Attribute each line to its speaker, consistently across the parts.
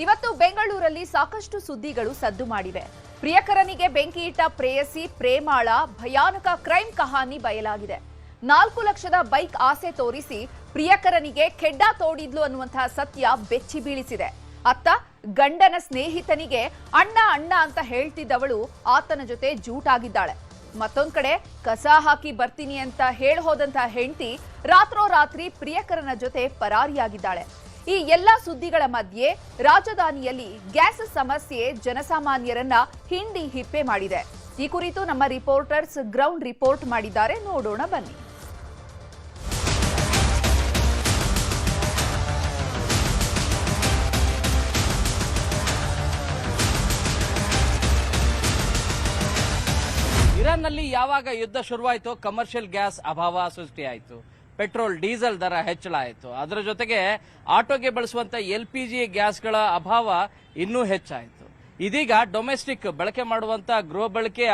Speaker 1: ಇವತ್ತು ಬೆಂಗಳೂರಲ್ಲಿ ಸಾಕಷ್ಟು ಸುದ್ದಿಗಳು ಸದ್ದು ಮಾಡಿವೆ. ಪ್ರಿಯಕರನಿಗೆ ಬೆಂಕಿ ಇಟ್ಟ ಪ್ರೇಯಸಿ ಪ್ರೇಮಾಳ ಭಯಾನಕ ಕ್ರೈಮ್ ಕಹಾನಿ ಬಯಲಾಗಿದೆ. 4 ಲಕ್ಷದ ಬೈಕ್ ಆಸೆ ತೋರಿಸಿ ಪ್ರಿಯಕರನಿಗೆ ಕೆಡ್ಡ ತೋಡಿದ್ಲು ಅನ್ನುವಂತಹ ಸತ್ಯ ಬೆಚ್ಚಿ ಬೀಳಿಸಿದೆ. ಅತ್ತ ಗಂಡನ ಸ್ನೇಹಿತನಿಗೆ ಅಣ್ಣ ಅಣ್ಣ ಅಂತ ಹೇಳ್ತಿದ್ದವಳು ಆತನ ಜೊತೆ ಜೂಟಾಗಿದ್ದಾಳೆ. ಮತ್ತೊಂದ್ ಕಡೆ ಕಸ ಹಾಕಿ ಬರ್ತೀನಿ ಅಂತ ಹೋದಂತಹ ಹೆಂಡತಿ ರಾತ್ರೋರಾತ್ರಿ ಪ್ರಿಯಕರನ ಜೊತೆ ಪರಾರಿಯಾಗಿದ್ದಾಳೆ. ಈ ಎಲ್ಲಾ ಸುದ್ದಿಗಳ ಮಧ್ಯೆ ರಾಜಧಾನಿಯಲ್ಲಿ ಗ್ಯಾಸ್ ಸಮಸ್ಯೆ ಜನಸಾಮಾನ್ಯರನ್ನ ಹಿಂಡಿ ಹಿಪ್ಪೆ ಮಾಡಿದೆ. ಈ ಕುರಿತು ನಮ್ಮ ರಿಪೋರ್ಟರ್ಸ್ ಗ್ರೌಂಡ್ ರಿಪೋರ್ಟ್ ಮಾಡಿದ್ದಾರೆ, ನೋಡೋಣ ಬನ್ನಿ.
Speaker 2: ಇರಾನ್ನಲ್ಲಿ ಯಾವಾಗ ಯುದ್ಧ ಶುರುವಾಯಿತು, ಕಮರ್ಷಿಯಲ್ ಗ್ಯಾಸ್ ಅಭಾವ ಸೃಷ್ಟಿಯಾಯಿತು, ಪೆಟ್ರೋಲ್ ಡೀಸೆಲ್ ದರ ಹೆಚ್ಚಳ ಆಯಿತು. ಅದರ ಜೊತೆಗೆ ಆಟೋಗೆ ಬಳಸುವಂತ LPG ಗ್ಯಾಸ್ಗಳ ಅಭಾವ ಇನ್ನೂ ಹೆಚ್ಚಾಯಿತು. ಇದೀಗ ಡೊಮೆಸ್ಟಿಕ್ ಬಳಕೆ ಮಾಡುವಂತ ಗೃಹ ಬಳಕೆಯ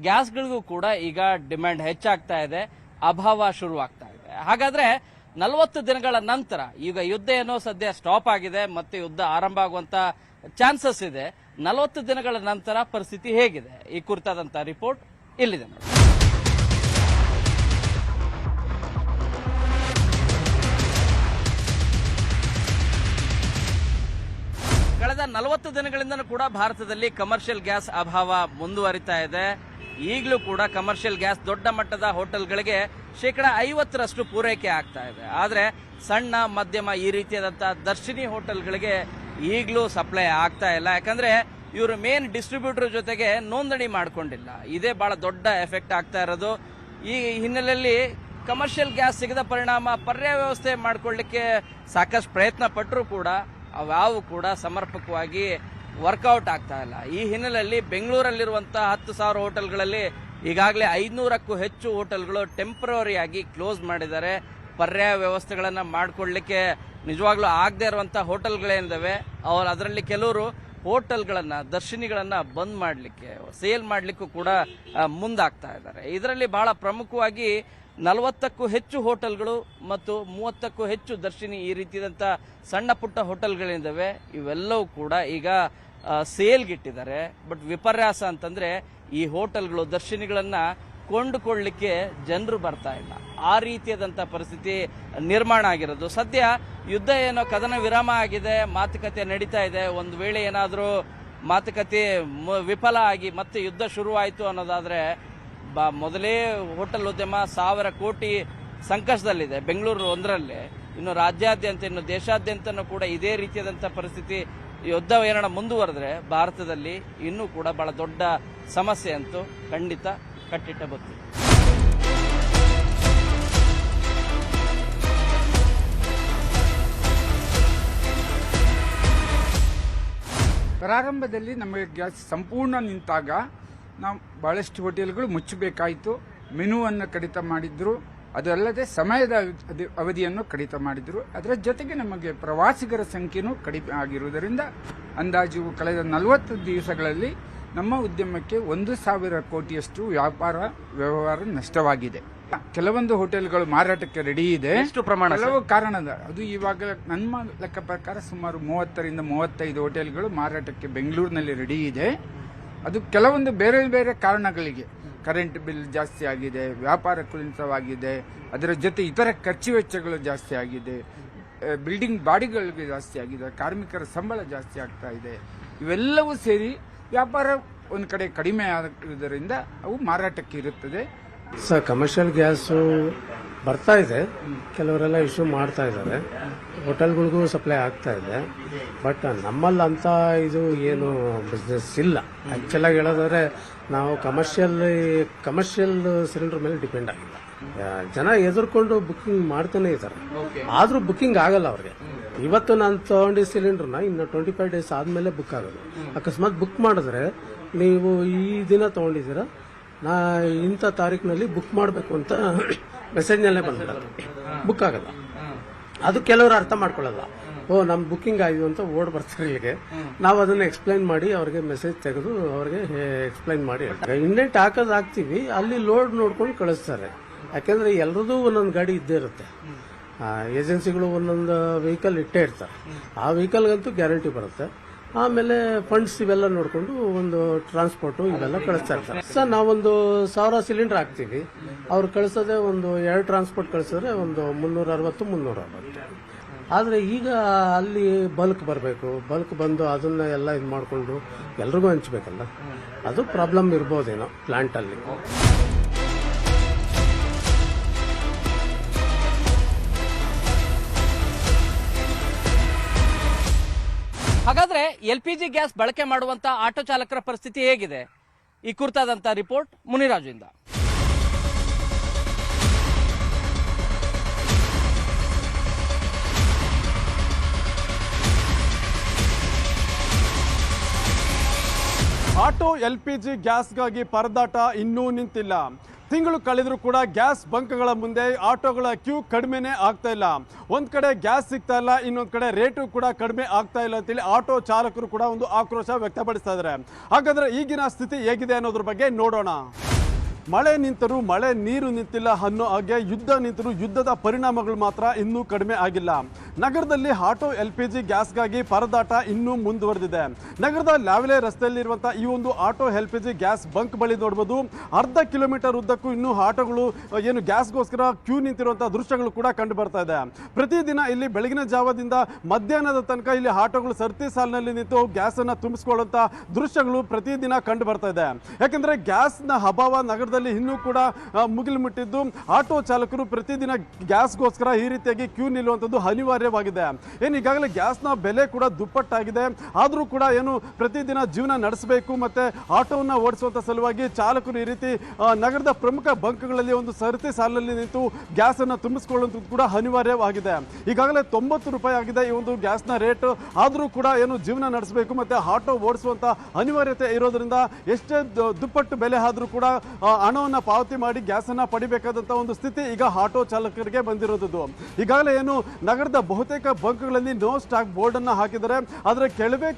Speaker 2: ಗ್ಯಾಸ್ಗಳಿಗೂ ಕೂಡ ಈಗ ಡಿಮ್ಯಾಂಡ್ ಹೆಚ್ಚಾಗ್ತಾ ಇದೆ, ಅಭಾವ ಶುರುವಾಗ್ತಾ ಇದೆ. ಹಾಗಾದ್ರೆ 40 ದಿನಗಳ ನಂತರ ಈಗ ಯುದ್ಧ ಏನೋ ಸದ್ಯ ಸ್ಟಾಪ್ ಆಗಿದೆ, ಮತ್ತೆ ಯುದ್ಧ ಆರಂಭ ಆಗುವಂತ ಚಾನ್ಸಸ್ ಇದೆ. 40 ದಿನಗಳ ನಂತರ ಪರಿಸ್ಥಿತಿ ಹೇಗಿದೆ, ಈ ಕುರಿತಾದಂತಹ ರಿಪೋರ್ಟ್ ಇಲ್ಲಿದೆ ನೋಡಿ. ಕಳೆದ 40 ದಿನಗಳಿಂದ ಕೂಡ ಭಾರತದಲ್ಲಿ ಕಮರ್ಷಿಯಲ್ ಗ್ಯಾಸ್ ಅಭಾವ ಮುಂದುವರಿತಾ ಇದೆ. ಈಗಲೂ ಕೂಡ ಕಮರ್ಷಿಯಲ್ ಗ್ಯಾಸ್ ದೊಡ್ಡ ಮಟ್ಟದ ಹೋಟೆಲ್ಗಳಿಗೆ 50% ಪೂರೈಕೆ ಆಗ್ತಾ ಇದೆ. ಆದರೆ ಸಣ್ಣ ಮಧ್ಯಮ ಈ ರೀತಿಯಾದಂತಹ ದರ್ಶಿನಿ ಹೋಟೆಲ್ಗಳಿಗೆ ಈಗಲೂ ಸಪ್ಲೈ ಆಗ್ತಾ ಇಲ್ಲ. ಯಾಕಂದ್ರೆ ಇವರು ಮೇನ್ ಡಿಸ್ಟ್ರಿಬ್ಯೂಟರ್ ಜೊತೆಗೆ ನೋಂದಣಿ ಮಾಡ್ಕೊಂಡಿಲ್ಲ. ಇದೇ ಬಹಳ ದೊಡ್ಡ ಎಫೆಕ್ಟ್ ಆಗ್ತಾ ಇರೋದು. ಈ ಹಿನ್ನೆಲೆಯಲ್ಲಿ ಕಮರ್ಷಿಯಲ್ ಗ್ಯಾಸ್ ಸಿಗದ ಪರಿಣಾಮ ಪರ್ಯಾಯ ವ್ಯವಸ್ಥೆ ಮಾಡ್ಕೊಳ್ಳಿಕ್ಕೆ ಸಾಕಷ್ಟು ಪ್ರಯತ್ನ ಪಟ್ಟರೂ ಕೂಡ ಅವು ಕೂಡ ಸಮರ್ಪಕವಾಗಿ ವರ್ಕೌಟ್ ಆಗ್ತಾ ಇಲ್ಲ. ಈ ಹಿನ್ನೆಲೆಯಲ್ಲಿ ಬೆಂಗಳೂರಲ್ಲಿರುವಂತಹ 10,000 ಹೋಟೆಲ್ಗಳಲ್ಲಿ ಈಗಾಗಲೇ 500ಕ್ಕೂ ಹೆಚ್ಚು ಹೋಟೆಲ್ಗಳು ಟೆಂಪರರಿ ಆಗಿ ಕ್ಲೋಸ್ ಮಾಡಿದ್ದಾರೆ. ಪರ್ಯಾಯ ವ್ಯವಸ್ಥೆಗಳನ್ನ ಮಾಡ್ಕೊಳ್ಳಿಕ್ಕೆ ನಿಜವಾಗ್ಲೂ ಆಗದೆ ಇರುವಂತಹ ಹೋಟೆಲ್ಗಳೇನಿದಾವೆ ಅದರಲ್ಲಿ ಕೆಲವರು ಹೋಟೆಲ್ಗಳನ್ನ ದರ್ಶಿನಿಗಳನ್ನ ಬಂದ್ ಮಾಡಲಿಕ್ಕೆ, ಸೇಲ್ ಮಾಡಲಿಕ್ಕೂ ಕೂಡ ಮುಂದಾಗ್ತಾ ಇದ್ದಾರೆ. ಇದರಲ್ಲಿ ಬಹಳ ಪ್ರಮುಖವಾಗಿ 40ಕ್ಕೂ ಹೆಚ್ಚು ಹೋಟೆಲ್ಗಳು ಮತ್ತು 30ಕ್ಕೂ ಹೆಚ್ಚು ದರ್ಶಿನಿ ಈ ರೀತಿಯಾದಂಥ ಸಣ್ಣ ಪುಟ್ಟ ಹೋಟೆಲ್ಗಳಿದ್ದಾವೆ. ಇವೆಲ್ಲವೂ ಕೂಡ ಈಗ ಸೇಲ್ಗಿಟ್ಟಿದ್ದಾರೆ. ಬಟ್ ವಿಪರ್ಯಾಸ ಅಂತಂದ್ರೆ ಈ ಹೋಟೆಲ್ಗಳು ದರ್ಶಿನಿಗಳನ್ನ ಕೊಂಡುಕೊಳ್ಳಲಿಕ್ಕೆ ಜನರು ಬರ್ತಾ ಇಲ್ಲ. ಆ ರೀತಿಯಾದಂಥ ಪರಿಸ್ಥಿತಿ ನಿರ್ಮಾಣ ಆಗಿರೋದು. ಸದ್ಯ ಯುದ್ಧ ಏನೋ ಕದನ ವಿರಾಮ ಆಗಿದೆ, ಮಾತುಕತೆ ನಡೀತಾ ಇದೆ. ಒಂದು ವೇಳೆ ಏನಾದರೂ ಮಾತುಕತೆ ವಿಫಲ ಆಗಿ ಮತ್ತೆ ಯುದ್ಧ ಶುರುವಾಯಿತು ಅನ್ನೋದಾದ್ರೆ ಮೊದಲೇ ಹೋಟೆಲ್ ಉದ್ಯಮ 1000 ಕೋಟಿ ಸಂಕಷ್ಟದಲ್ಲಿದೆ ಬೆಂಗಳೂರು ಒಂದರಲ್ಲೇ. ಇನ್ನು ರಾಜ್ಯಾದ್ಯಂತ, ಇನ್ನು ದೇಶಾದ್ಯಂತನೂ ಕೂಡ ಇದೇ ರೀತಿಯಾದಂಥ ಪರಿಸ್ಥಿತಿ ಯುದ್ಧ ಏನಾರ ಮುಂದುವರೆದ್ರೆ ಭಾರತದಲ್ಲಿ ಇನ್ನೂ ಕೂಡ ಬಹಳ ದೊಡ್ಡ ಸಮಸ್ಯೆ ಅಂತೂ ಖಂಡಿತ ಕಟ್ಟಿಟ್ಟ ಬುತ್ತಿ.
Speaker 3: ಪ್ರಾರಂಭದಲ್ಲಿ ನಮಗೆ ಗ್ಯಾಸ್ ಸಂಪೂರ್ಣ ನಿಂತಾಗ ನಾವು ಬಹಳಷ್ಟು ಹೋಟೆಲ್ಗಳು ಮುಚ್ಚಬೇಕಾಯಿತು. ಮೆನುವನ್ನು ಕಡಿತ ಮಾಡಿದ್ರು, ಅದಲ್ಲದೆ ಸಮಯದ ಅವಧಿಯನ್ನು ಕಡಿತ ಮಾಡಿದ್ರು. ಅದರ ಜೊತೆಗೆ ನಮಗೆ ಪ್ರವಾಸಿಗರ ಸಂಖ್ಯೆನೂ ಕಡಿಮೆ ಆಗಿರುವುದರಿಂದ ಅಂದಾಜು ಕಳೆದ 40 ದಿವಸಗಳಲ್ಲಿ ನಮ್ಮ ಉದ್ಯಮಕ್ಕೆ 1,000 ಕೋಟಿಯಷ್ಟು ವ್ಯವಹಾರ ನಷ್ಟವಾಗಿದೆ. ಕೆಲವೊಂದು ಹೋಟೆಲ್ಗಳು ಮಾರಾಟಕ್ಕೆ ರೆಡಿ ಇದೆ.
Speaker 2: ಎಷ್ಟು ಪ್ರಮಾಣ?
Speaker 3: ಕೆಲವು ಕಾರಣದ ಅದು ಇವಾಗ ನನ್ನ ಲೆಕ್ಕ ಪ್ರಕಾರ ಸುಮಾರು 30ರಿಂದ 35 ಹೋಟೆಲ್ಗಳು ಮಾರಾಟಕ್ಕೆ ಬೆಂಗಳೂರಿನಲ್ಲಿ ರೆಡಿ ಇದೆ. ಅದು ಕೆಲವೊಂದು ಬೇರೆ ಬೇರೆ ಕಾರಣಗಳಿಗೆ, ಕರೆಂಟ್ ಬಿಲ್ ಜಾಸ್ತಿ ಆಗಿದೆ, ವ್ಯಾಪಾರ ಕುಸಿತವಾಗಿದೆ, ಅದರ ಜೊತೆ ಇತರ ಖರ್ಚು ವೆಚ್ಚಗಳು ಜಾಸ್ತಿ ಆಗಿದೆ, ಬಿಲ್ಡಿಂಗ್ ಬಾಡಿಗಳಿಗೆ ಜಾಸ್ತಿ ಆಗಿದೆ, ಕಾರ್ಮಿಕರ ಸಂಬಳ ಜಾಸ್ತಿ ಆಗ್ತಾ ಇದೆ. ಇವೆಲ್ಲವೂ ಸೇರಿ ವ್ಯಾಪಾರ ಒಂದು ಕಡೆ ಕಡಿಮೆ ಆಗುವುದರಿಂದ ಅವು ಮಾರಾಟಕ್ಕೆ ಇರುತ್ತದೆ.
Speaker 4: ಸರ್, ಕಮರ್ಷಿಯಲ್ ಗ್ಯಾಸು ಬರ್ತಾ ಇದೆ, ಕೆಲವರೆಲ್ಲ ಇಶ್ಯೂ ಮಾಡ್ತಾ ಇದ್ದಾರೆ, ಹೋಟೆಲ್ಗಳಿಗೂ ಸಪ್ಲೈ ಆಗ್ತಾ ಇದೆ. ಬಟ್ ನಮ್ಮಲ್ಲಿ ಅಂತ ಇದು ಏನು ಬಿಸ್ನೆಸ್ ಇಲ್ಲ. ಆ್ಯಕ್ಚುಲಾಗಿ ಹೇಳೋದಾದ್ರೆ ನಾವು ಕಮರ್ಷಿಯಲ್ ಸಿಲಿಂಡರ್ ಮೇಲೆ ಡಿಪೆಂಡ್ ಆಗಿಲ್ಲ. ಜನ ಎದುರ್ಕೊಂಡು ಬುಕ್ಕಿಂಗ್ ಮಾಡ್ತಾನೆ ಇದ್ದಾರೆ, ಆದ್ರೂ ಬುಕ್ಕಿಂಗ್ ಆಗಲ್ಲ ಅವ್ರಿಗೆ. ಇವತ್ತು ನಾನು ತಗೊಂಡಿದ್ದ ಸಿಲಿಂಡರ್ನ ಇನ್ನು 25 ಡೇಸ್ ಆದ್ಮೇಲೆ ಬುಕ್ ಆಗೋದು. ಅಕಸ್ಮಾತ್ ಬುಕ್ ಮಾಡಿದ್ರೆ ನೀವು ಈ ದಿನ ತಗೊಂಡಿದ್ದೀರಾ, ನಾ ಇಂಥ ತಾರೀಕಿನಲ್ಲಿ ಬುಕ್ ಮಾಡಬೇಕು ಅಂತ ಮೆಸೇಜ್ನಲ್ಲೇ ಬಂದ್ಬಿಡೋದು, ಬುಕ್ ಆಗಲ್ಲ. ಅದು ಕೆಲವರು ಅರ್ಥ ಮಾಡ್ಕೊಳ್ಳಲ್ಲ. ನಮ್ಮ ಬುಕ್ಕಿಂಗ್ ಆಗಿದೆ ಅಂತ ಓಡ್ ಬರ್ತಾರೆ ಇಲ್ಲಿಗೆ. ನಾವು ಅದನ್ನ ಎಕ್ಸ್ಪ್ಲೈನ್ ಮಾಡಿ ಅವ್ರಿಗೆ ಮೆಸೇಜ್ ತೆಗೆದು ಅವ್ರಿಗೆ ಎಕ್ಸ್ಪ್ಲೈನ್ ಮಾಡಿ ಇಂಡೆಂಟ್ ಹಾಕೋದು ಹಾಕ್ತಿವಿ, ಅಲ್ಲಿ ಲೋಡ್ ನೋಡ್ಕೊಂಡು ಕಳಿಸ್ತಾರೆ. ಯಾಕೆಂದ್ರೆ ಎಲ್ರದ್ದು ಒಂದೊಂದು ಗಾಡಿ ಇದ್ದೇ ಇರುತ್ತೆ. ಏಜೆನ್ಸಿಗಳು ಒಂದೊಂದು ವೆಹಿಕಲ್ ಇಟ್ಟೇ ಇರ್ತಾರೆ. ಆ ವೆಹಿಕಲ್ಗಂತೂ ಗ್ಯಾರಂಟಿ ಬರುತ್ತೆ. ಆಮೇಲೆ ಫಂಡ್ಸ್ ಇವೆಲ್ಲ ನೋಡಿಕೊಂಡು ಒಂದು ಟ್ರಾನ್ಸ್ಪೋರ್ಟು ಇವೆಲ್ಲ ಕಳಿಸ್ತಾ ಇರ್ತಾರೆ. ಸರ್ ನಾವೊಂದು 1000 ಸಿಲಿಂಡರ್ ಹಾಕ್ತೀವಿ, ಅವ್ರು ಕಳಿಸೋದೇ ಒಂದು 2 ಟ್ರಾನ್ಸ್ಪೋರ್ಟ್ ಕಳಿಸಿದ್ರೆ ಒಂದು 360. ಆದರೆ ಈಗ ಅಲ್ಲಿ ಬಲ್ಕ್ ಬರಬೇಕು, ಬಲ್ಕ್ ಬಂದು ಅದನ್ನ ಎಲ್ಲ ಇದು ಮಾಡಿಕೊಂಡು ಎಲ್ರಿಗೂ ಹಂಚ್ಬೇಕಲ್ಲ, ಅದು ಪ್ರಾಬ್ಲಮ್ ಇರ್ಬೋದೇನೋ ಪ್ಲಾಂಟಲ್ಲಿ.
Speaker 2: ಹಾಗಾದ್ರೆ LPG ಗ್ಯಾಸ್ ಬಳಕೆ ಮಾಡುವಂತ ಆಟೋ ಚಾಲಕರ ಪರಿಸ್ಥಿತಿ ಹೇಗಿದೆ? ಈ ಕುರಿತಾದಂತ ರಿಪೋರ್ಟ್ ಮುನಿರಾಜುವಿಂದ.
Speaker 5: ಆಟೋ LPG ಗ್ಯಾಸ್ಗಾಗಿ ಪರದಾಟ ಇನ್ನೂ ನಿಂತಿಲ್ಲ. ತಿಂಗಳು ಕಳೆದರೂ ಕೂಡ ಗ್ಯಾಸ್ ಬಂಕ್ಗಳ ಮುಂದೆ ಆಟೋಗಳ ಕ್ಯೂ ಕಡಿಮೆನೇ ಆಗ್ತಾ ಇಲ್ಲ. ಒಂದು ಕಡೆ ಗ್ಯಾಸ್ ಸಿಗ್ತಾ ಇಲ್ಲ, ಇನ್ನೊಂದು ಕಡೆ ರೇಟು ಕೂಡ ಕಡಿಮೆ ಆಗ್ತಾ ಇಲ್ಲ ಅಂತೇಳಿ ಆಟೋ ಚಾಲಕರು ಕೂಡ ಒಂದು ಆಕ್ರೋಶ ವ್ಯಕ್ತಪಡಿಸ್ತಾ ಇದ್ದಾರೆ. ಹಾಗಾದ್ರೆ ಈಗಿನ ಸ್ಥಿತಿ ಹೇಗಿದೆ ಅನ್ನೋದ್ರ ಬಗ್ಗೆ ನೋಡೋಣ. ಮಳೆ ನಿಂತರೂ ಮಳೆ ನೀರು ನಿಂತಿಲ್ಲ ಅನ್ನೋ ಹಾಗೆ ಯುದ್ಧ ನಿಂತರೂ ಯುದ್ಧದ ಪರಿಣಾಮಗಳು ಮಾತ್ರ ಇನ್ನೂ ಕಡಿಮೆ ಆಗಿಲ್ಲ. ನಗರದಲ್ಲಿ ಆಟೋ LPG ಗ್ಯಾಸ್ಗಾಗಿ ಪರದಾಟ ಇನ್ನೂ ಮುಂದುವರೆದಿದೆ. ನಗರದ ಲ್ಯಾವಿಲೆ ರಸ್ತೆಯಲ್ಲಿರುವಂಥ ಈ ಒಂದು ಆಟೋ LPG ಗ್ಯಾಸ್ ಬಂಕ್ ಬಳಿ ನೋಡ್ಬೋದು, ಅರ್ಧ ಕಿಲೋಮೀಟರ್ ಉದ್ದಕ್ಕೂ ಇನ್ನೂ ಆಟೋಗಳು ಏನು ಗ್ಯಾಸ್ಗೋಸ್ಕರ ಕ್ಯೂ ನಿಂತಿರುವಂಥ ದೃಶ್ಯಗಳು ಕೂಡ ಕಂಡು ಬರ್ತಾ ಇದೆ. ಪ್ರತಿದಿನ ಇಲ್ಲಿ ಬೆಳಗಿನ ಜಾವದಿಂದ ಮಧ್ಯಾಹ್ನದ ತನಕ ಇಲ್ಲಿ ಆಟೋಗಳು ಸರತಿ ಸಾಲಿನಲ್ಲಿ ನಿಂತು ಗ್ಯಾಸನ್ನು ತುಂಬಿಸ್ಕೊಳ್ಳುವಂಥ ದೃಶ್ಯಗಳು ಪ್ರತಿದಿನ ಕಂಡು ಬರ್ತಾ ಇದೆ. ಯಾಕಂದರೆ ಗ್ಯಾಸ್ನ ಅಭಾವ ನಗರದ ಇನ್ನೂ ಕೂಡ ಮುಗಿಲು ಮುಟ್ಟಿದ್ದು ಆಟೋ ಚಾಲಕರು ಪ್ರತಿದಿನ ಗ್ಯಾಸ್ಗೋಸ್ಕರ ಈ ರೀತಿಯಾಗಿ ಕ್ಯೂ ನಿಲ್ಲುವಂಥದ್ದು ಅನಿವಾರ್ಯವಾಗಿದೆ. ಏನು ಈಗಾಗಲೇ ಗ್ಯಾಸ್ನ ಬೆಲೆ ಕೂಡ ದುಪ್ಪಟ್ಟಾಗಿದೆ. ಆದರೂ ಕೂಡ ಏನು ಪ್ರತಿದಿನ ಜೀವನ ನಡೆಸಬೇಕು ಮತ್ತು ಆಟೋವನ್ನು ಓಡಿಸುವಂಥ ಸಲುವಾಗಿ ಚಾಲಕರು ಈ ರೀತಿ ನಗರದ ಪ್ರಮುಖ ಬಂಕ್ಗಳಲ್ಲಿ ಒಂದು ಸರತಿ ಸಾಲಿನಲ್ಲಿ ನಿಂತು ಗ್ಯಾಸನ್ನು ತುಂಬಿಸ್ಕೊಳ್ಳುವಂಥದ್ದು ಕೂಡ ಅನಿವಾರ್ಯವಾಗಿದೆ. ಈಗಾಗಲೇ 90 ರೂಪಾಯಿ ಆಗಿದೆ ಈ ಒಂದು ಗ್ಯಾಸ್ನ ರೇಟ್. ಆದರೂ ಕೂಡ ಏನು ಜೀವನ ನಡೆಸಬೇಕು ಮತ್ತು ಆಟೋ ಓಡಿಸುವಂಥ ಅನಿವಾರ್ಯತೆ ಇರೋದ್ರಿಂದ ಎಷ್ಟೇ ದುಪ್ಪಟ್ಟು ಬೆಲೆ ಆದರೂ ಕೂಡ ಹಣವನ್ನು ಪಾವತಿ ಮಾಡಿ ಗ್ಯಾಸನ್ನು ಪಡಿಬೇಕಾದಂಥ ಒಂದು ಸ್ಥಿತಿ ಈಗ ಆಟೋ ಚಾಲಕರಿಗೆ ಬಂದಿರೋದು. ಈಗಾಗಲೇ ಏನು ನಗರದ ಬಹುತೇಕ ಬಂಕ್ಗಳಲ್ಲಿ ನೋ ಸ್ಟಾಕ್ ಬೋರ್ಡನ್ನು ಹಾಕಿದ್ದಾರೆ, ಆದರೆ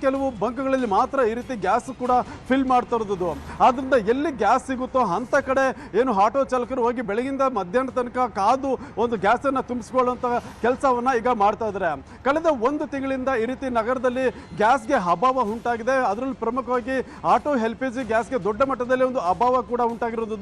Speaker 5: ಕೆಲವು ಬಂಕ್ಗಳಲ್ಲಿ ಮಾತ್ರ ಈ ರೀತಿ ಗ್ಯಾಸ್ ಕೂಡ ಫಿಲ್ ಮಾಡ್ತಾ ಇರೋದು. ಆದ್ರಿಂದ ಎಲ್ಲಿ ಗ್ಯಾಸ್ ಸಿಗುತ್ತೋ ಅಂಥ ಕಡೆ ಏನು ಆಟೋ ಚಾಲಕರು ಹೋಗಿ ಬೆಳಗಿಂದ ಮಧ್ಯಾಹ್ನ ತನಕ ಕಾದು ಒಂದು ಗ್ಯಾಸನ್ನು ತುಂಬಿಸ್ಕೊಳ್ಳುವಂಥ ಕೆಲಸವನ್ನು ಈಗ ಮಾಡ್ತಾ ಇದ್ದಾರೆ. ಕಳೆದ 1 ತಿಂಗಳಿಂದ ಈ ರೀತಿ ನಗರದಲ್ಲಿ ಗ್ಯಾಸ್ಗೆ ಅಭಾವ ಉಂಟಾಗಿದೆ. ಅದರಲ್ಲಿ ಪ್ರಮುಖವಾಗಿ ಆಟೋ LPG ಗ್ಯಾಸ್ಗೆ ದೊಡ್ಡ ಮಟ್ಟದಲ್ಲಿ ಒಂದು ಅಭಾವ ಕೂಡ ಉಂಟಾಗಿರೋದು.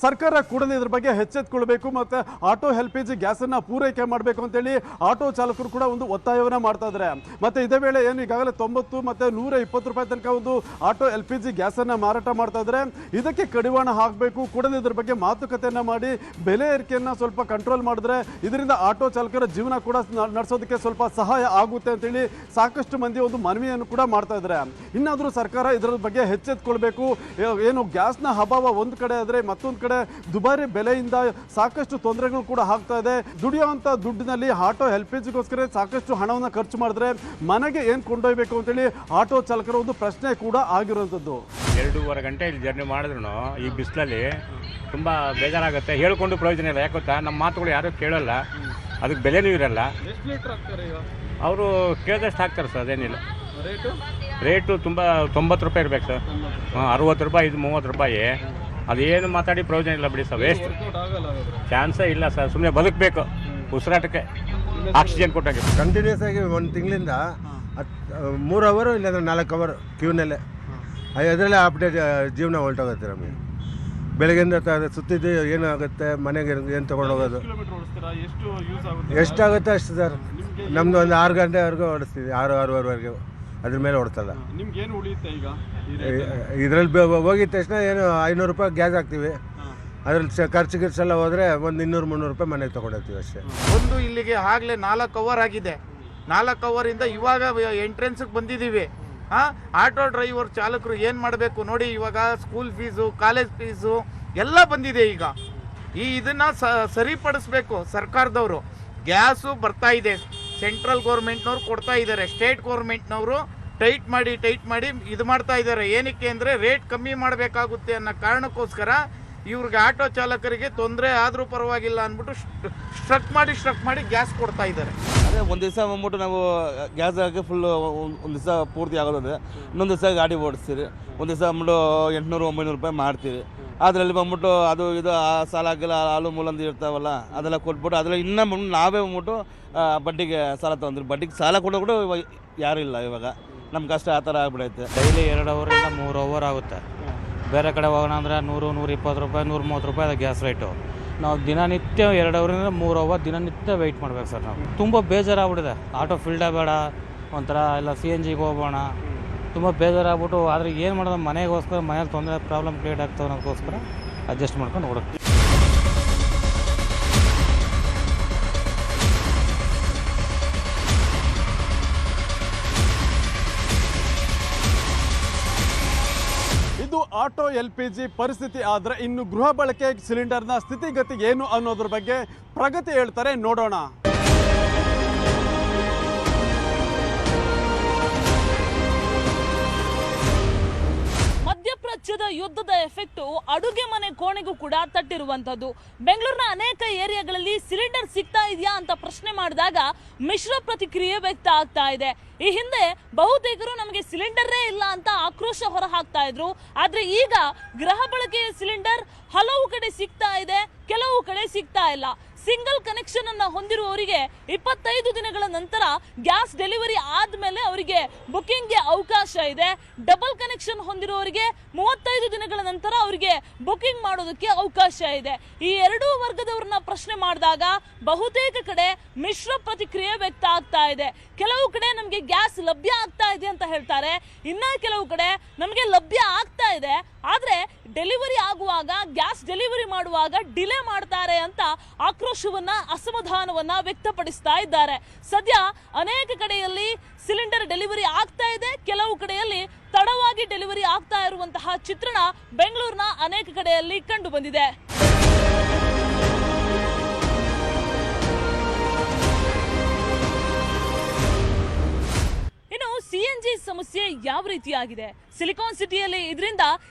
Speaker 5: ಸರ್ಕಾರ ಕೂಡಲೇ ಇದ್ರ ಬಗ್ಗೆ ಎಚ್ಚೆತ್ತುಕೊಳ್ಬೇಕು ಮತ್ತೆ ಆಟೋ LPG ಗ್ಯಾಸ್ ಅನ್ನ ಪೂರೈಕೆ ಮಾಡಬೇಕು ಅಂತೇಳಿ ಆಟೋ ಚಾಲಕರು ಕೂಡ ಒಂದು ಒತ್ತಾಯವನ್ನ ಮಾಡ್ತಾ ಇದ್ದಾರೆ. ಮತ್ತೆ ಇದೇ ವೇಳೆ ಏನು ಈಗಾಗಲೇ 90 ಮತ್ತೆ 120 ರೂಪಾಯಿ ತನಕ ಒಂದು ಆಟೋ LPG ಗ್ಯಾಸ್ ಅನ್ನ ಮಾರಾಟ ಮಾಡ್ತಾ ಇದ್ದಾರೆ. ಇದಕ್ಕೆ ಕಡಿವಾಣ ಹಾಕಬೇಕು, ಕೂಡಲೇ ಇದ್ರ ಬಗ್ಗೆ ಮಾತುಕತೆಯನ್ನ ಮಾಡಿ ಬೆಲೆ ಏರಿಕೆಯನ್ನ ಸ್ವಲ್ಪ ಕಂಟ್ರೋಲ್ ಮಾಡಿದ್ರೆ ಇದರಿಂದ ಆಟೋ ಚಾಲಕರ ಜೀವನ ಕೂಡ ನಡೆಸೋದಕ್ಕೆ ಸ್ವಲ್ಪ ಸಹಾಯ ಆಗುತ್ತೆ ಅಂತೇಳಿ ಸಾಕಷ್ಟು ಮಂದಿ ಒಂದು ಮನವಿಯನ್ನು ಕೂಡ ಮಾಡ್ತಾ ಇದ್ದಾರೆ. ಇನ್ನಾದರೂ ಸರ್ಕಾರ ಇದರ ಬಗ್ಗೆ ಎಚ್ಚೆತ್ತುಕೊಳ್ಬೇಕು. ಏನು ಗ್ಯಾಸ್ನ ಅಭಾವ ಒಂದು ಕಡೆ ಆದರೆ ಮತ್ತೊಂದು ಕಡೆ ದುಬಾರಿ ಬೆಲೆಯಿಂದ ಸಾಕಷ್ಟು ತೊಂದರೆಗಳು ಕೂಡ ಆಗ್ತಾ ಇದೆ. ದುಡಿಯುವಂಥ ದುಡ್ಡಿನಲ್ಲಿ ಆಟೋ LPGಗೋಸ್ಕರ ಸಾಕಷ್ಟು ಹಣವನ್ನು ಖರ್ಚು ಮಾಡಿದ್ರೆ ಮನೆಗೆ ಏನು ಕೊಂಡೊಯ್ಬೇಕು ಅಂತೇಳಿ ಆಟೋ ಚಾಲಕರ ಒಂದು ಪ್ರಶ್ನೆ ಕೂಡ ಆಗಿರುವಂಥದ್ದು.
Speaker 6: 2.5 ಗಂಟೆ ಇಲ್ಲಿ ಜರ್ನಿ ಮಾಡಿದ್ರು ಈ ಬಿಸಿಲಲ್ಲಿ ತುಂಬ ಬೇಜಾರಾಗುತ್ತೆ. ಹೇಳ್ಕೊಂಡು ಪ್ರಯೋಜನ ಇಲ್ಲ. ಯಾಕೆ ಗೊತ್ತಾ, ನಮ್ಮ ಮಾತುಗಳು ಯಾರೂ ಕೇಳಲ್ಲ, ಅದಕ್ಕೆ ಬೆಲೆನೂ ಇರಲ್ಲ. ಅವರು ಕೇಳಿದಷ್ಟು ಹಾಕ್ತಾರೆ ಸರ್, ಅದೇನಿಲ್ಲ. ರೇಟು ತುಂಬ 90 ರೂಪಾಯಿ ಇರಬೇಕು ಸರ್. 60 ರೂಪಾಯಿ, ಇದು 30 ರೂಪಾಯಿ. ಅದೇನು ಮಾತಾಡಿ ಪ್ರಯೋಜನ ಇಲ್ಲ ಬಿಡಿ ಸರ್, ವೇಸ್ಟ್. ಚಾನ್ಸೇ ಇಲ್ಲ ಸರ್, ಸುಮ್ಮನೆ ಬದುಕಬೇಕು, ಉಸಿರಾಟಕ್ಕೆ ಆಕ್ಸಿಜನ್ ಕೊಟ್ಟಾಗೆ.
Speaker 7: ಕಂಟಿನ್ಯೂಸ್ ಆಗಿ 1 ತಿಂಗಳಿಂದ 3 ಅವರ್ ಇಲ್ಲಾಂದ್ರೆ 4 ಅವರ್ ಕ್ಯೂನಲ್ಲೇ, ಅದರಲ್ಲೇ ಅಪ್ಡೇಟ್ ಜೀವನ ಹೊರಟೋಗುತ್ತೆ ನಮಗೆ. ಬೆಳಗ್ಗೆಯಿಂದ ಸುತ್ತಿದ್ದು ಏನಾಗುತ್ತೆ, ಮನೆಗೆ ಏನು ತೊಗೊಂಡೋಗೋದು ಎಷ್ಟಾಗುತ್ತೆ ಅಷ್ಟು ಸರ್. ನಮ್ಮದು ಒಂದು 6 ಗಂಟೆವರೆಗೂ ಓಡಿಸ್ತೀವಿ, 6-6:30ವರೆಗೂ. ಅದ್ರ ಮೇಲೆ ಓಡಿಸಲ್ಲ. ಇದರಲ್ಲಿ ಹೋಗಿದ ತಕ್ಷಣ ಏನು 500 ರೂಪಾಯಿ ಗ್ಯಾಸ್ ಹಾಕ್ತೀವಿ. ಅದ್ರಲ್ಲಿ ಖರ್ಚು ಗಿರ್ಚೆಲ್ಲ ಹೋದರೆ ಒಂದು 200-300 ರೂಪಾಯಿ ಮನೆಗೆ ತೊಗೊಂಡೋಗ್ತೀವಿ ಅಷ್ಟೇ.
Speaker 8: ಒಂದು ಇಲ್ಲಿಗೆ ಆಗಲೇ 4 ಅವರ್ ಆಗಿದೆ. 4 ಅವರಿಂದ ಇವಾಗ ಎಂಟ್ರೆನ್ಸ್ಗೆ ಬಂದಿದ್ದೀವಿ. ಆಟೋ ಡ್ರೈವರ್ ಚಾಲಕರು ಏನು ಮಾಡಬೇಕು ನೋಡಿ. ಇವಾಗ ಸ್ಕೂಲ್ ಫೀಸು, ಕಾಲೇಜ್ ಫೀಸು ಎಲ್ಲ ಬಂದಿದೆ. ಈಗ ಇದನ್ನು ಸರಿಪಡಿಸ್ಬೇಕು ಸರ್ಕಾರದವರು. ಗ್ಯಾಸು ಬರ್ತಾ ಇದೆ, ಸೆಂಟ್ರಲ್ ಗೌರ್ಮೆಂಟ್ನವ್ರು ಕೊಡ್ತಾ ಇದ್ದಾರೆ, ಸ್ಟೇಟ್ ಗೌರ್ಮೆಂಟ್ನವರು ಟೈಟ್ ಮಾಡಿ ಇದು ಮಾಡ್ತಾ ಇದ್ದಾರೆ. ಏನಕ್ಕೆ ಅಂದರೆ ರೇಟ್ ಕಮ್ಮಿ ಮಾಡಬೇಕಾಗುತ್ತೆ ಅನ್ನೋ ಕಾರಣಕ್ಕೋಸ್ಕರ ಇವ್ರಿಗೆ ಆಟೋ ಚಾಲಕರಿಗೆ ತೊಂದರೆ ಆದರೂ ಪರವಾಗಿಲ್ಲ ಅಂದ್ಬಿಟ್ಟು ಸ್ಟ್ರಕ್ ಮಾಡಿ ಗ್ಯಾಸ್ ಕೊಡ್ತಾ ಇದ್ದಾರೆ.
Speaker 9: ಅದೇ ಒಂದು ದಿವಸ ಬಂದ್ಬಿಟ್ಟು ನಾವು ಗ್ಯಾಸ್ ಹಾಕಿ ಫುಲ್ಲು ಒಂದು ದಿವಸ ಪೂರ್ತಿ ಆಗೋದಂದರೆ ಇನ್ನೊಂದು ದಿವಸ ಗಾಡಿ ಓಡಿಸ್ತೀರಿ, ಒಂದು ದಿವಸ ಬಂದ್ಬಿಟ್ಟು 800-900 ರೂಪಾಯಿ ಮಾಡ್ತೀವಿ. ಅದರಲ್ಲಿ ಬಂದ್ಬಿಟ್ಟು ಅದು ಇದು ಸಾಲ ಆಗಿಲ್ಲ, ಹಾಲು ಮೂಲಂದು ಇರ್ತಾವಲ್ಲ ಅದೆಲ್ಲ ಕೊಟ್ಬಿಟ್ಟು ಅದರಲ್ಲಿ ಇನ್ನೂ ನಾವೇ ಬಂದ್ಬಿಟ್ಟು ಬಡ್ಡಿಗೆ ಸಾಲ ತೊಗೊಂಡ್ರಿ. ಬಡ್ಡಿಗೆ ಸಾಲ ಕೊಡೋ ಕೂಡ ಯಾರೂ ಇಲ್ಲ ಇವಾಗ. ನಮ್ಮ ಕಷ್ಟ ಆ ಥರ ಆಗ್ಬಿಡೈತೆ.
Speaker 10: ಡೈಲಿ 2 ಅವರಿಂದ 3 ಅವರ್ ಆಗುತ್ತೆ. ಬೇರೆ ಕಡೆ ಹೋಗೋಣ ಅಂದರೆ 100-120 ರೂಪಾಯಿ 130 ರೂಪಾಯಿ ಅದು ಗ್ಯಾಸ್ ರೇಟು. ನಾವು ದಿನನಿತ್ಯ 2 ಅವರಿಂದ 3 ಅವರ್ ದಿನನಿತ್ಯ ವೆಯ್ಟ್ ಮಾಡ್ಬೇಕು ಸರ್. ನಾವು ತುಂಬ ಬೇಜಾರಾಗ್ಬಿಟ್ಟಿದೆ. ಆಟೋ ಫೀಲ್ಡೇ ಬೇಡ, ಒಂಥರ ಎಲ್ಲ CNGಗೆ ಹೋಗೋಣ, ತುಂಬ ಬೇಜಾರಾಗ್ಬಿಟ್ಟು. ಆದರೆ ಏನು ಮಾಡೋದು, ಮನೆಗೋಸ್ಕರ ಮನೇಲಿ ತೊಂದರೆ ಪ್ರಾಬ್ಲಮ್ ಕ್ರಿಯೇಟ್ ಆಗ್ತವೆ ಅನ್ನೋದಕ್ಕೋಸ್ಕರ ಅಡ್ಜಸ್ಟ್ ಮಾಡ್ಕೊಂಡು ಓಡುತ್ತೆ.
Speaker 5: ಇದು ಆಟೋ LPG ಪರಿಸ್ಥಿತಿ. ಆದರೆ ಇನ್ನು ಗೃಹ ಬಳಕೆ ಸಿಲಿಂಡರ್ನ ಸ್ಥಿತಿಗತಿ ಏನು ಅನ್ನೋದ್ರ ಬಗ್ಗೆ ಪ್ರಗತಿ ಹೇಳ್ತಾರೆ, ನೋಡೋಣ.
Speaker 11: ಮಧ್ಯಪ್ರಾಚ್ಯದ ಯುದ್ಧದ ಎಫೆಕ್ಟು ಅಡುಗೆ ಮನೆ ಕೋಣೆಗೂ ಕೂಡ ತಟ್ಟಿರುವಂತದ್ದು. ಬೆಂಗಳೂರಿನ ಅನೇಕ ಏರಿಯಾಗಳಲ್ಲಿ ಸಿಲಿಂಡರ್ ಸಿಗ್ತಾ ಇದೆಯಾ ಅಂತ ಪ್ರಶ್ನೆ ಮಾಡಿದಾಗ ಮಿಶ್ರ ಪ್ರತಿಕ್ರಿಯೆ ವ್ಯಕ್ತ ಆಗ್ತಾ ಇದೆ. ಈ ಹಿಂದೆ ಬಹುತೇಕರು ನಮಗೆ ಸಿಲಿಂಡರೇ ಇಲ್ಲ ಅಂತ ಆಕ್ರೋಶ ಹೊರ ಹಾಕ್ತಾ ಇದ್ರು. ಆದ್ರೆ ಈಗ ಗೃಹ ಬಳಕೆಯ ಸಿಲಿಂಡರ್ ಹಲವು ಕಡೆ ಸಿಗ್ತಾ ಇದೆ, ಕೆಲವು ಕಡೆ ಸಿಗ್ತಾ ಇಲ್ಲ. ಸಿಂಗಲ್ ಕನೆಕ್ಷನ್ ಅನ್ನ ಹೊಂದಿರುವವರಿಗೆ 25 ದಿನಗಳ ನಂತರ ಗ್ಯಾಸ್ ಡೆಲಿವರಿ ಆದ್ಮೇಲೆ ಅವರಿಗೆ ಬುಕಿಂಗ್ಗೆ ಅವಕಾಶ ಇದೆ. ಡಬಲ್ ಕನೆಕ್ಷನ್ ಹೊಂದಿರುವವರಿಗೆ 35 ದಿನಗಳ ನಂತರ ಅವರಿಗೆ ಬುಕಿಂಗ್ ಮಾಡೋದಕ್ಕೆ ಅವಕಾಶ ಇದೆ. ಈ ಎರಡೂ ವರ್ಗದವರನ್ನ ಪ್ರಶ್ನೆ ಮಾಡಿದಾಗ ಬಹುತೇಕ ಕಡೆ ಮಿಶ್ರ ಪ್ರತಿಕ್ರಿಯೆ ವ್ಯಕ್ತ ಆಗ್ತಾ ಇದೆ. ಕೆಲವು ಕಡೆ ನಮಗೆ ಗ್ಯಾಸ್ ಲಭ್ಯ ಆಗ್ತಾ ಇದೆ ಅಂತ ಹೇಳ್ತಾರೆ, ಇನ್ನ ಕೆಲವು ಕಡೆ ನಮಗೆ ಲಭ್ಯ ಆಗ್ತಾ ಇದೆ ಆದ್ರೆ ಡೆಲಿವರಿ ಆಗುವಾಗ, ಗ್ಯಾಸ್ ಡೆಲಿವರಿ ಮಾಡುವಾಗ ಡಿಲೇ ಮಾಡ್ತಾರೆ ಅಂತ ಆಕ್ರೋಶವನ್ನ, ಅಸಮಾಧಾನವನ್ನ ವ್ಯಕ್ತಪಡಿಸ್ತಾ ಇದ್ದಾರೆ. ಸದ್ಯ ಅನೇಕ ಕಡೆಯಲ್ಲಿ ಸಿಲಿಂಡರ್ ಡೆಲಿವರಿ ಆಗ್ತಾ ಇದೆ, ಕೆಲವು ಕಡೆಯಲ್ಲಿ ತಡವಾಗಿ ಡೆಲಿವರಿ ಆಗ್ತಾ ಇರುವಂತಹ ಚಿತ್ರಣ ಬೆಂಗಳೂರಿನ ಅನೇಕ ಕಡೆಯಲ್ಲಿ ಕಂಡು ಬಂದಿದೆ. ಇನ್ನು CNG ಸಮಸ್ಯೆ ಯಾವ ರೀತಿಯಾಗಿದೆ, ಸಿಲಿಕಾನ್ ಸಿಟಿಯಲ್ಲಿ ಇದರಿಂದ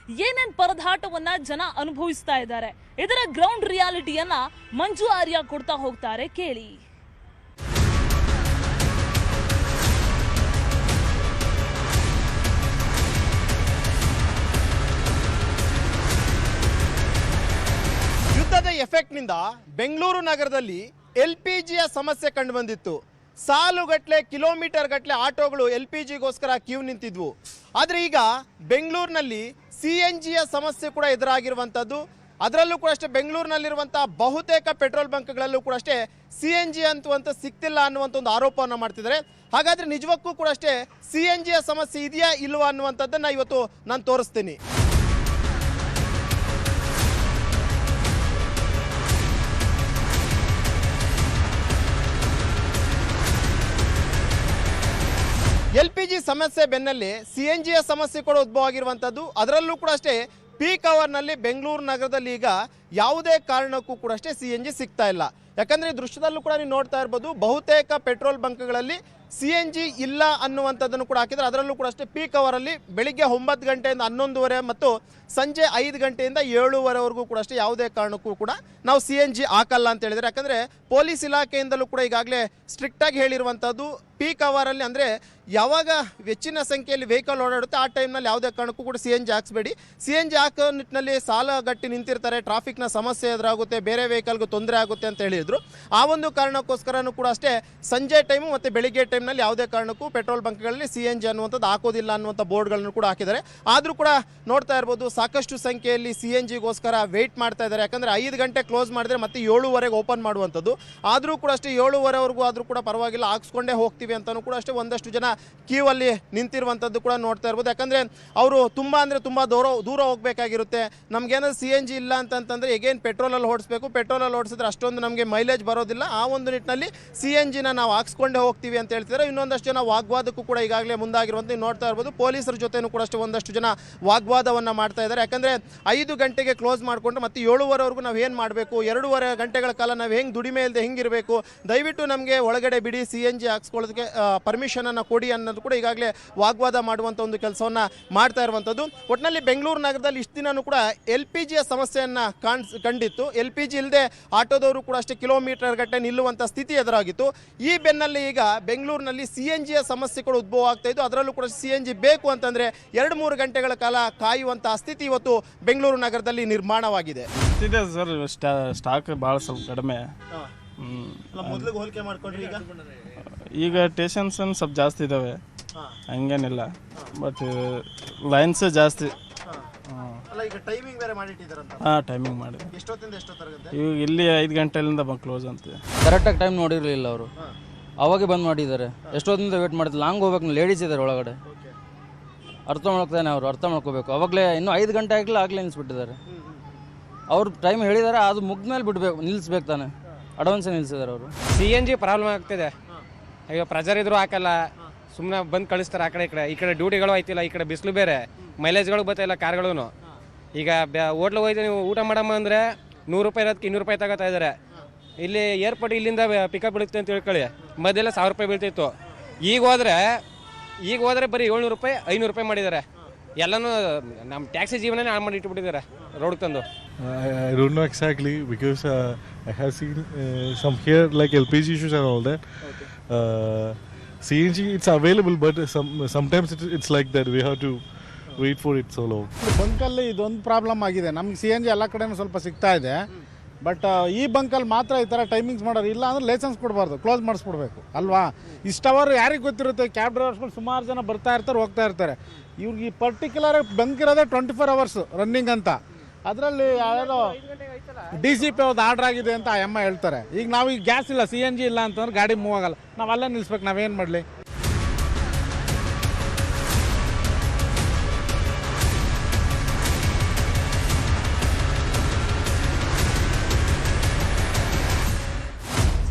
Speaker 11: ಏನೇನ್ ಪರದಾಟವನ್ನ ಜನ ಅನುಭವಿಸ್ತಾ ಇದ್ದಾರೆ, ಇದರ ಗ್ರೌಂಡ್ ರಿಯಾಲಿಟಿಯನ್ನ ಮಂಜು ಆರ್ಯ ಕೊಡ್ತಾ ಹೋಗ್ತಾರೆ, ಕೇಳಿ.
Speaker 12: ಯುದ್ಧದ ಎಫೆಕ್ಟ್ನಿಂದ ಬೆಂಗಳೂರು ನಗರದಲ್ಲಿ LPGಯ ಸಮಸ್ಯೆ ಕಂಡು ಬಂದಿತ್ತು. ಸಾಲುಗಟ್ಟಲೆ, ಕಿಲೋಮೀಟರ್ ಗಟ್ಟಲೆ ಆಟೋಗಳು LPGಗೋಸ್ಕರ ಕ್ಯೂ ನಿಂತಿದ್ವು. ಆದರೆ ಈಗ ಬೆಂಗಳೂರಿನಲ್ಲಿ CNGಯ ಸಮಸ್ಯೆ ಕೂಡ ಎದುರಾಗಿರುವಂಥದ್ದು. ಅದರಲ್ಲೂ ಕೂಡ ಅಷ್ಟೇ ಬೆಂಗಳೂರಿನಲ್ಲಿರುವಂಥ ಬಹುತೇಕ ಪೆಟ್ರೋಲ್ ಬಂಕ್ಗಳಲ್ಲೂ ಕೂಡ ಅಷ್ಟೇ CNG ಅಂತೂ ಸಿಗ್ತಿಲ್ಲ ಅನ್ನುವಂಥ ಒಂದು ಆರೋಪವನ್ನು ಮಾಡ್ತಿದ್ದಾರೆ. ಹಾಗಾದರೆ ನಿಜಕ್ಕೂ ಕೂಡ ಅಷ್ಟೇ CNGಯ ಸಮಸ್ಯೆ ಇದೆಯಾ ಇಲ್ವಾ ಅನ್ನುವಂಥದ್ದನ್ನು ಇವತ್ತು ನಾನು ತೋರಿಸ್ತೀನಿ. LPG ಸಮಸ್ಯೆ ಬೆನ್ನಲ್ಲೇ CNGಯ ಸಮಸ್ಯೆ ಕೂಡ ಉದ್ಭವ ಆಗಿರುವಂಥದ್ದು. ಅದರಲ್ಲೂ ಕೂಡ ಅಷ್ಟೇ ಪೀಕ್ ಅವರ್ನಲ್ಲಿ ಬೆಂಗಳೂರು ನಗರದಲ್ಲಿ ಈಗ ಯಾವುದೇ ಕಾರಣಕ್ಕೂ ಕೂಡ ಅಷ್ಟೇ CNG ಸಿಗ್ತಾ ಇಲ್ಲ. ಯಾಕಂದರೆ ಈ ದೃಶ್ಯದಲ್ಲೂ ಕೂಡ ನೀವು ನೋಡ್ತಾ ಇರ್ಬೋದು, ಬಹುತೇಕ ಪೆಟ್ರೋಲ್ ಬಂಕ್ಗಳಲ್ಲಿ CNG ಇಲ್ಲ ಅನ್ನುವಂಥದ್ದನ್ನು ಕೂಡ ಹಾಕಿದರೆ. ಅದರಲ್ಲೂ ಕೂಡ ಅಷ್ಟೇ ಪೀಕ್ ಅವರಲ್ಲಿ ಬೆಳಿಗ್ಗೆ 9 ಗಂಟೆಯಿಂದ 11:30 ಮತ್ತು ಸಂಜೆ 5 ಗಂಟೆಯಿಂದ 7:30ವರೆಗೂ ಕೂಡ ಅಷ್ಟೇ ಯಾವುದೇ ಕಾರಣಕ್ಕೂ ಕೂಡ ನಾವು CNG ಹಾಕಲ್ಲ ಅಂತ ಹೇಳಿದರೆ. ಯಾಕಂದರೆ ಪೊಲೀಸ್ ಇಲಾಖೆಯಿಂದಲೂ ಕೂಡ ಈಗಾಗಲೇ ಸ್ಟ್ರಿಕ್ಟಾಗಿ ಹೇಳಿರುವಂಥದ್ದು, ಪೀಕ್ ಅವರಲ್ಲಿ ಅಂದರೆ ಯಾವಾಗ ಹೆಚ್ಚಿನ ಸಂಖ್ಯೆಯಲ್ಲಿ ವೆಹಿಕಲ್ ಓಡಾಡುತ್ತೆ ಆ ಟೈಮ್ನಲ್ಲಿ ಯಾವುದೇ ಕಾರಣಕ್ಕೂ ಕೂಡ CNG ಹಾಕ್ಸ್ಬೇಡಿ. CNG ಹಾಕೋ ನಿಟ್ಟಿನಲ್ಲಿ ಸಾಲಗಟ್ಟಿ ನಿಂತಿರ್ತಾರೆ, ಟ್ರಾಫಿಕ್ನ ಸಮಸ್ಯೆ ಎದುರಾಗುತ್ತೆ, ಬೇರೆ ವೆಹಿಕಲ್ಗೂ ತೊಂದರೆ ಆಗುತ್ತೆ ಅಂತ ಹೇಳಿದರು. ಆ ಒಂದು ಕಾರಣಕ್ಕೋಸ್ಕರನೂ ಕೂಡ ಅಷ್ಟೇ ಸಂಜೆ ಟೈಮು ಮತ್ತು ಬೆಳಿಗ್ಗೆ ಟೈಮ್ನಲ್ಲಿ ಯಾವುದೇ ಕಾರಣಕ್ಕೂ ಪೆಟ್ರೋಲ್ ಬಂಕ್ಗಳಲ್ಲಿ CNG ಅನ್ನುವಂಥದ್ದು ಹಾಕೋದಿಲ್ಲ ಅನ್ನುವಂಥ ಬೋರ್ಡ್ಗಳನ್ನು ಕೂಡ ಹಾಕಿದ್ದಾರೆ. ಆದರೂ ಕೂಡ ನೋಡ್ತಾ ಇರ್ಬೋದು, ಸಾಕಷ್ಟು ಸಂಖ್ಯೆಯಲ್ಲಿ CNGಗೋಸ್ಕರ ವೆಯ್ಟ್ ಮಾಡ್ತಾ ಇದ್ದಾರೆ. ಯಾಕಂದರೆ 5 ಗಂಟೆ ಕ್ಲೋಸ್ ಮಾಡಿದ್ರೆ ಮತ್ತೆ 7:30ಗೆ ಓಪನ್ ಮಾಡುವಂಥದ್ದು. ಆದರೂ ಕೂಡ ಅಷ್ಟೇ 7:30ವರೆಗೂ ಆದರೂ ಕೂಡ ಪರವಾಗಿಲ್ಲ, ಹಾಕ್ಸ್ಕೊಂಡೇ ಹೋಗ್ತೀವಿ ಅಂತಲೂ ಕೂಡ ಅಷ್ಟೇ ಒಂದಷ್ಟು ಜನ ಕ್ಯೂ ಅಲ್ಲಿ ನಿಂತಿರುವಂಥದ್ದು ಕೂಡ ನೋಡ್ತಾ ಇರ್ಬೋದು. ಯಾಕಂದರೆ ಅವರು ತುಂಬ ದೂರ ಹೋಗಬೇಕಾಗಿರುತ್ತೆ. ನಮಗೇನಾದ್ರು CNG ಇಲ್ಲ ಅಂತಂತಂದರೆ ಎಗೇನ್ ಪೆಟ್ರೋಲಲ್ಲಿ ಓಡಿಸ್ಬೇಕು, ಪೆಟ್ರೋಲಲ್ಲಿ ಓಡಿಸಿದ್ರೆ ಅಷ್ಟೊಂದು ನಮಗೆ ಮೈಲೇಜ್ ಬರೋದಿಲ್ಲ. ಆ ಒಂದು ನಿಟ್ಟಿನಲ್ಲಿ CNGನ ನಾವು ಹಾಕ್ಸ್ಕೊಂಡೇ ಹೋಗ್ತೀವಿ ಅಂತ ಹೇಳ್ತಿದ್ದಾರೆ. ಇನ್ನೊಂದಷ್ಟು ಜನ ವಾಗ್ವಾದಕ್ಕೂ ಕೂಡ ಈಗಾಗಲೇ ಮುಂದಾಗಿರುವಂಥ ನೋಡ್ತಾ ಇರ್ಬೋದು. ಪೊಲೀಸರ ಜೊತೆನೂ ಕೂಡ ಅಷ್ಟೇ ಒಂದಷ್ಟು ಜನ ವಾಗ್ವಾದವನ್ನು ಮಾಡ್ತಾ ಇದ್ದಾರೆ. ಯಾಕಂದರೆ 5 ಗಂಟೆಗೆ ಕ್ಲೋಸ್ ಮಾಡಿಕೊಂಡ್ರೆ ಮತ್ತೆ 7:30ವರೆಗೂ ನಾವು ಏನು ಮಾಡಬೇಕು, 2.5 ಗಂಟೆಗಳ ಕಾಲ ನಾವು ಹೆಂಗೆ ದುಡಿಮೆ ಇಲ್ಲದೆ ಹೆಂಗಿರಬೇಕು, ದಯವಿಟ್ಟು ನಮಗೆ ಒಳಗಡೆ ಬಿಡಿ, CNG ಹಾಕ್ಸ್ಕೊಳ್ಳೋದಕ್ಕೆ ಅದಕ್ಕೆ ಪರ್ಮಿಷನ್ ಅನ್ನು ಕೊಡಿ ಅನ್ನೋದು ಕೂಡ ಈಗಾಗಲೇ ವಾಗ್ವಾದ ಮಾಡುವಂಥ ಒಂದು ಕೆಲಸವನ್ನು ಮಾಡ್ತಾ ಇರುವಂಥದ್ದು. ಒಟ್ಟಿನಲ್ಲಿ ಬೆಂಗಳೂರು ನಗರದಲ್ಲಿ ಇಷ್ಟು ದಿನವೂ ಕೂಡ LPGಯ ಸಮಸ್ಯೆಯನ್ನು ಕಂಡಿತ್ತು. LPG ಇಲ್ಲದೆ ಆಟೋದವರು ಕೂಡ ಅಷ್ಟೇ ಕಿಲೋಮೀಟರ್ ಗಟ್ಟಲೆ ನಿಲ್ಲುವಂಥ ಸ್ಥಿತಿ ಎದುರಾಗಿತ್ತು. ಈ ಬೆನ್ನಲ್ಲಿ ಈಗ ಬೆಂಗಳೂರಿನಲ್ಲಿ CNGಯ ಸಮಸ್ಯೆಗಳು ಉದ್ಭವ ಆಗ್ತಾ ಇದ್ದು. ಅದರಲ್ಲೂ ಕೂಡ CNG ಬೇಕು ಅಂತಂದರೆ 2-3 ಗಂಟೆಗಳ ಕಾಲ ಕಾಯುವಂಥ ಸ್ಥಿತಿ ಇವತ್ತು ಬೆಂಗಳೂರು ನಗರದಲ್ಲಿ ನಿರ್ಮಾಣವಾಗಿದೆ.
Speaker 9: ಇದೆ ಸರ್, ಸ್ಟಾಕ್ ಭಾಳ ಸ್ವಲ್ಪ ಕಡಿಮೆ.
Speaker 12: ಮೊದಲಿಗೆ ಹೋಲಿಕೆ ಮಾಡ್ಕೊಂಡ್ರೆ
Speaker 9: ಈಗ ಸ್ಟೇಷನ್ಸ್ ಸ್ವಲ್ಪ ಜಾಸ್ತಿ ಇದ್ದಾವೆ, ಹಂಗೇನಿಲ್ಲ. ಬಟ್ ಲೈನ್ಸ್ ಜಾಸ್ತಿ.
Speaker 12: ಈಗ ಟೈಮಿಂಗ್ ಬೇರೆ ಮಾಡಿಟ್ಟಿದ್ದಾರಂತ.
Speaker 9: ಹಾಂ, ಟೈಮಿಂಗ್ ಮಾಡಿ.
Speaker 12: ಎಷ್ಟೊತ್ತಿಂದ ಎಷ್ಟೊತ್ತರಗುತ್ತೆ?
Speaker 9: ಈಗ ಇಲ್ಲಿ 5 ಗಂಟೆಯಿಂದ ಕ್ಲೋಸ್ ಅಂತಿದೆ.
Speaker 10: ಕರೆಕ್ಟಾಗಿ ಟೈಮ್ ನೋಡಿರಲಿಲ್ಲ ಅವರು, ಅವಾಗೆ ಬಂದ್ ಮಾಡಿದ್ದಾರೆ. ಎಷ್ಟೊತ್ತಿಂದ ವೇಟ್ ಮಾಡಿದ್ರು. ಲಾಂಗ್ ಹೋಗ್ಬೇಕು, ಲೇಡೀಸ್ ಇದ್ದಾರೆ ಒಳಗಡೆ. ಅರ್ಥ ಮಾಡ್ತಾನೆ ಅವರು, ಅರ್ಥ ಮಾಡ್ಕೋಬೇಕು. ಅವಾಗಲೇ ಇನ್ನೂ 5 ಗಂಟೆ ಆಗಲಿ ಆಗಲೇ ನಿಲ್ಲಿಸ್ಬಿಟ್ಟಿದ್ದಾರೆ. ಅವ್ರು ಟೈಮ್ ಹೇಳಿದ್ದಾರೆ, ಅದು ಮುಗ್ದ್ಮೇಲೆ ಬಿಡಬೇಕು, ನಿಲ್ಲಿಸ್ಬೇಕು ತಾನೆ. ಅಡ್ವಾನ್ಸೇ ನಿಲ್ಲಿಸಿದ್ದಾರೆ ಅವರು. CNG ಪ್ರಾಬ್ಲಮ್ ಆಗ್ತಿದೆ. ಈಗ ಪ್ರೆಜರ್ ಇದ್ರೂ ಹಾಕಲ್ಲ, ಸುಮ್ಮನೆ ಬಂದು ಕಳಿಸ್ತಾರೆ ಆ ಕಡೆ ಈ ಕಡೆ. ಈ ಕಡೆ ಡ್ಯೂಟಿಗಳು ಆಯ್ತಿಲ್ಲ, ಈ ಕಡೆ ಬಿಸಿಲು ಬೇರೆ, ಮೈಲೇಜ್ಗಳು ಬರ್ತಾಯಿಲ್ಲ ಕಾರ್ಗಳು. ಈಗ ಹೋಟ್ಲಿಗೆ ಹೋಯ್ತು ನೀವು ಊಟ ಮಾಡಮ್ಮ ಅಂದರೆ 100 ರೂಪಾಯಿ ಇರೋದಕ್ಕೆ 200 ರೂಪಾಯಿ ತಗೋತಾ ಇದ್ದಾರೆ. ಇಲ್ಲಿ ಏರ್ಪೋರ್ಟ್ ಇಲ್ಲಿಂದ ಪಿಕಪ್ ಬೀಳುತ್ತೆ ಅಂತ ತಿಳ್ಕೊಳ್ಳಿ, ಮೊದಲೆಲ್ಲ 1000 ರೂಪಾಯಿ ಬೀಳ್ತಿತ್ತು. ಈಗ ಹೋದ್ರೆ ಬರೀ 700 ರೂಪಾಯಿ 500 ರೂಪಾಯಿ ಮಾಡಿದ್ದಾರೆ. ಎಲ್ಲನೂ ನಮ್ಮ ಟ್ಯಾಕ್ಸಿ ಜೀವನನೇ ಹಾಳು ಮಾಡಿ ಇಟ್ಬಿಟ್ಟಿದ್ದಾರೆ ರೋಡ್ ತಂದು.
Speaker 9: I don't know exactly because I have seen some here like LPG issues and all that. CNG it's available, but sometimes it's like that we have to wait for it so long.
Speaker 8: ಬಂಕಲ್ಲಿ ಇದೊಂದು problem ಆಗಿದೆ. ನಮ್ಗೆ CNG ಎಲ್ಲ ಕಡೆನೂ ಸ್ವಲ್ಪ ಸಿಗ್ತಾ ಇದೆ. But ಈ ಬಂಕಲ್ಲಿ ಮಾತ್ರ ಈ ಥರ ಟೈಮಿಂಗ್ಸ್ ಮಾಡೋರು. ಇಲ್ಲ ಅಂದ್ರೆ ಲೈಸೆನ್ಸ್ ಕೊಡಬಾರ್ದು, ಕ್ಲೋಸ್ ಮಾಡಿಸ್ಬಿಡ್ಬೇಕು ಅಲ್ವಾ. ಇಷ್ಟವರು ಯಾರಿಗೆ ಗೊತ್ತಿರುತ್ತೆ? ಕ್ಯಾಬ್ ಡ್ರೈವರ್ಸ್ಗಳು ಸುಮಾರು ಜನ ಬರ್ತಾ ಇರ್ತಾರೆ, ಹೋಗ್ತಾ ಇರ್ತಾರೆ. ಇವ್ರಿಗೆ ಈ ಪರ್ಟಿಕ್ಯುಲರ್ ಬಂಕ್ ಇರೋದೇ 24 hours ರನ್ನಿಂಗ್ ಅಂತ. ಅದರಲ್ಲಿ ಯಾರೋ DCP ಅವ್ರದ್ದು ಆರ್ಡ್ರ್ ಆಗಿದೆ ಅಂತ ಆ ಅಮ್ಮ ಹೇಳ್ತಾರೆ. ಈಗ ನಾವು ಈಗ ಗ್ಯಾಸ್ ಇಲ್ಲ, CNG ಇಲ್ಲ ಅಂತಂದ್ರೆ ಗಾಡಿ ಮೂವ್ ಆಗಲ್ಲ. ನಾವು ಅಲ್ಲೇ ನಿಲ್ಲಿಸ್ಬೇಕು, ನಾವೇನು ಮಾಡಲಿ?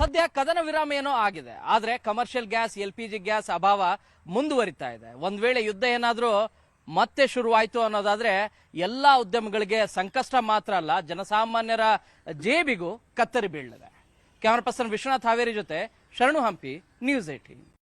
Speaker 2: ಸದ್ಯ ಕದನ ವಿರಾಮ ಏನೋ ಆಗಿದೆ, ಆದ್ರೆ ಕಮರ್ಷಿಯಲ್ ಗ್ಯಾಸ್ LPG ಗ್ಯಾಸ್ ಅಭಾವ ಮುಂದುವರಿತಾ ಇದೆ. ಒಂದ್ ವೇಳೆ ಯುದ್ಧ ಏನಾದ್ರೂ ಮತ್ತೆ ಶುರುವಾಯ್ತು ಅನ್ನೋದಾದ್ರೆ ಎಲ್ಲಾ ಉದ್ಯಮಗಳಿಗೆ ಸಂಕಷ್ಟ ಮಾತ್ರ ಅಲ್ಲ, ಜನಸಾಮಾನ್ಯರ ಜೇಬಿಗೂ ಕತ್ತರಿ ಬೀಳಲಿದೆ. ಕ್ಯಾಮರಾ ಪರ್ಸನ್ ವಿಶ್ವನಾಥ್ ಹಾವೇರಿ ಜೊತೆ ಶರಣು ಹಂಪಿ, ನ್ಯೂಸ್ 18.